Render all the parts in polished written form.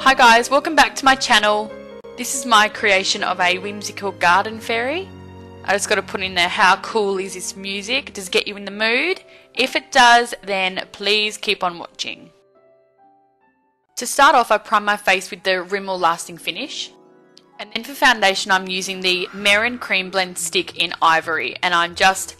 Hi guys, welcome back to my channel. This is my creation of a whimsical garden fairy. I just got to put in there, how cool is this music? Does it get you in the mood? If it does, then please keep on watching. To start off, I prime my face with the Rimmel Lasting Finish. And then for foundation, I'm using the Marin Cream Blend Stick in Ivory. And I'm just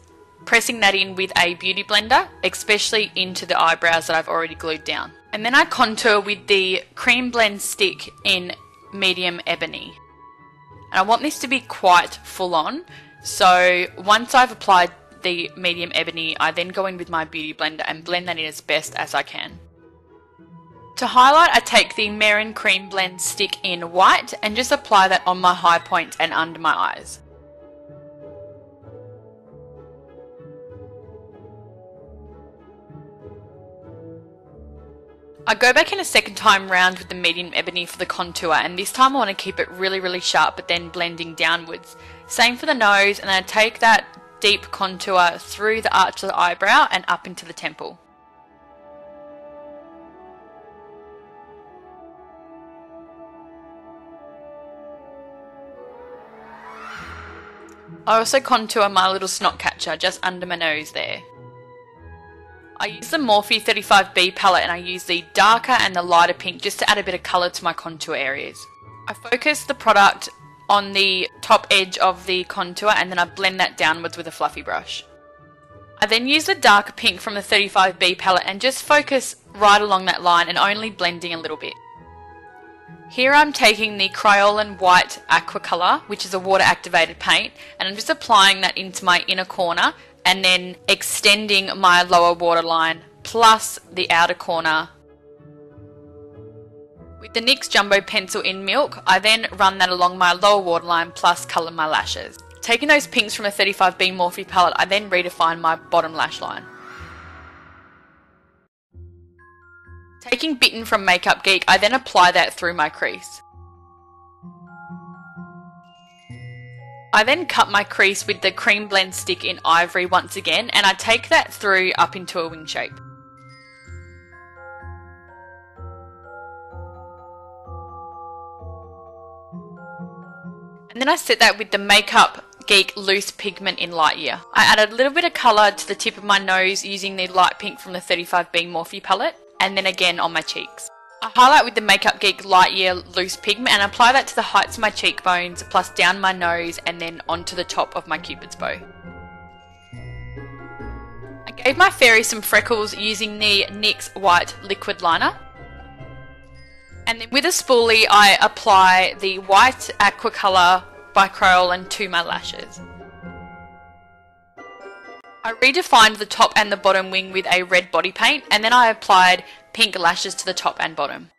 pressing that in with a beauty blender, especially into the eyebrows that I've already glued down. And then I contour with the Cream Blend Stick in Medium Ebony. And I want this to be quite full on. So once I've applied the Medium Ebony, I then go in with my beauty blender and blend that in as best as I can. To highlight, I take the Marin Cream Blend Stick in White and just apply that on my high point and under my eyes. I go back in a second time round with the Medium Ebony for the contour, and this time I want to keep it really sharp but then blending downwards. Same for the nose, and then I take that deep contour through the arch of the eyebrow and up into the temple. I also contour my little snot catcher just under my nose there. I use the Morphe 35B palette and I use the darker and the lighter pink just to add a bit of colour to my contour areas. I focus the product on the top edge of the contour and then I blend that downwards with a fluffy brush. I then use the darker pink from the 35B palette and just focus right along that line and only blending a little bit. Here I'm taking the Crayolan White Aqua Colour, which is a water activated paint, and I'm just applying that into my inner corner and then extending my lower waterline plus the outer corner. With the NYX Jumbo Pencil in Milk, I then run that along my lower waterline plus colour my lashes. Taking those pinks from the 35B Morphe palette, I then redefine my bottom lash line. Taking Bitten from Makeup Geek, I then apply that through my crease. I then cut my crease with the Cream Blend Stick in Ivory once again, and I take that through up into a wing shape. And then I set that with the Makeup Geek Loose Pigment in Light Year. I added a little bit of colour to the tip of my nose using the light pink from the 35B Morphe palette, and then again on my cheeks. I highlight with the Makeup Geek Light Year Loose Pigment and apply that to the heights of my cheekbones, plus down my nose and then onto the top of my Cupid's bow. I gave my fairy some freckles using the NYX White Liquid Liner. And then with a spoolie I apply the White Aqua Colour by Crayolan to my lashes. I redefined the top and the bottom wing with a red body paint, and then I applied pink lashes to the top and bottom.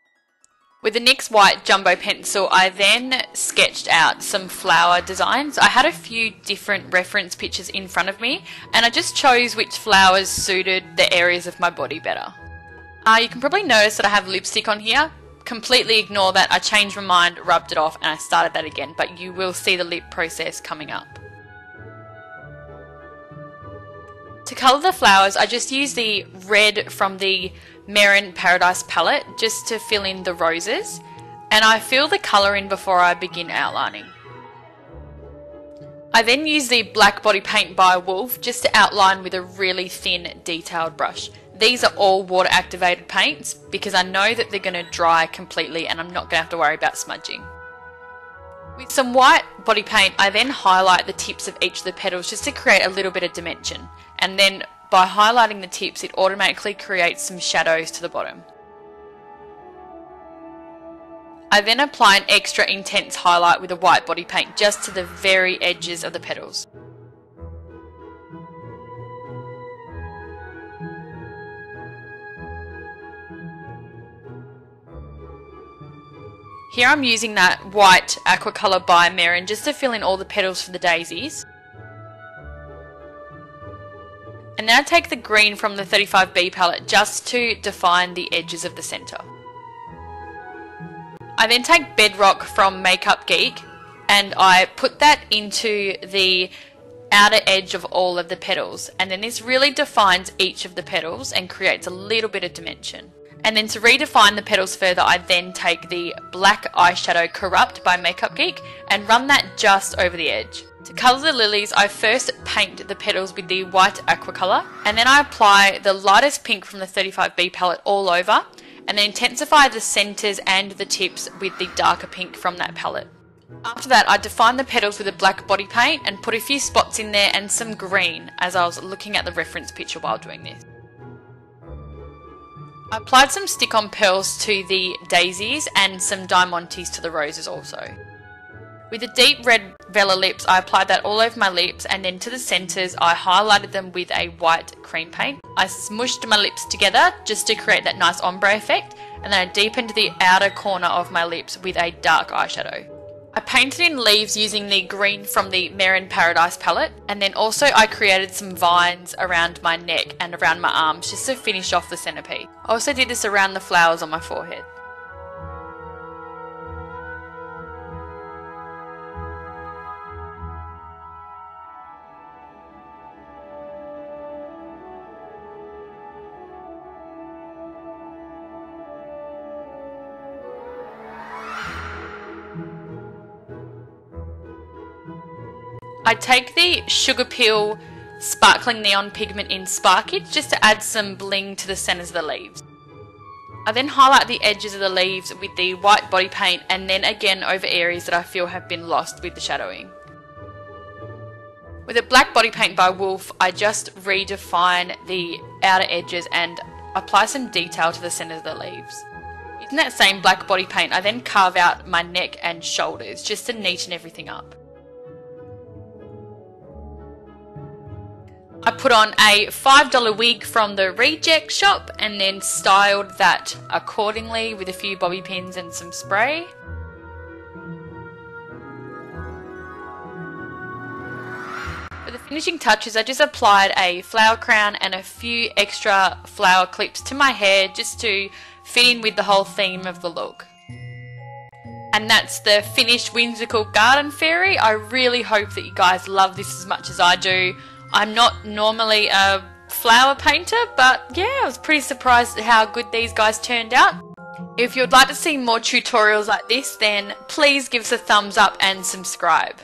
With the NYX White Jumbo Pencil, I then sketched out some flower designs. I had a few different reference pictures in front of me, and I just chose which flowers suited the areas of my body better. You can probably notice that I have lipstick on here. Completely ignore that. I changed my mind, rubbed it off, and I started that again, but you will see the lip process coming up. To colour the flowers, I just use the red from the Marin Paradise palette just to fill in the roses, and I fill the colour in before I begin outlining. I then use the black body paint by Wolf just to outline with a really thin detailed brush. These are all water activated paints because I know that they're going to dry completely and I'm not going to have to worry about smudging. With some white body paint, I then highlight the tips of each of the petals just to create a little bit of dimension. And then by highlighting the tips, it automatically creates some shadows to the bottom. I then apply an extra intense highlight with a white body paint just to the very edges of the petals. Here I'm using that white aqua colour by Marin just to fill in all the petals for the daisies. And then I take the green from the 35B palette just to define the edges of the centre. I then take Bedrock from Makeup Geek and I put that into the outer edge of all of the petals, and then this really defines each of the petals and creates a little bit of dimension. And then to redefine the petals further, I then take the black eyeshadow Corrupt by Makeup Geek and run that just over the edge. To colour the lilies, I first paint the petals with the white aqua colour, and then I apply the lightest pink from the 35B palette all over, and then intensify the centres and the tips with the darker pink from that palette. After that, I define the petals with a black body paint and put a few spots in there and some green as I was looking at the reference picture while doing this. I applied some stick-on pearls to the daisies and some diamantes to the roses also. With the deep red Vela lips, I applied that all over my lips, and then to the centres I highlighted them with a white cream paint. I smushed my lips together just to create that nice ombre effect, and then I deepened the outer corner of my lips with a dark eyeshadow. I painted in leaves using the green from the Marin Paradise palette, and then also I created some vines around my neck and around my arms just to finish off the centerpiece. I also did this around the flowers on my forehead. I take the Sugar Peel Sparkling Neon Pigment in Sparkage just to add some bling to the centres of the leaves. I then highlight the edges of the leaves with the white body paint, and then again over areas that I feel have been lost with the shadowing. With a black body paint by Wolf, I just redefine the outer edges and apply some detail to the centres of the leaves. Using that same black body paint, I then carve out my neck and shoulders just to neaten everything up. I put on a $5 wig from the Reject shop and then styled that accordingly with a few bobby pins and some spray. For the finishing touches, I just applied a flower crown and a few extra flower clips to my hair just to fit in with the whole theme of the look. And that's the finished Whimsical Garden Fairy. I really hope that you guys love this as much as I do. I'm not normally a flower painter, but yeah, I was pretty surprised at how good these guys turned out. If you'd like to see more tutorials like this, then please give us a thumbs up and subscribe.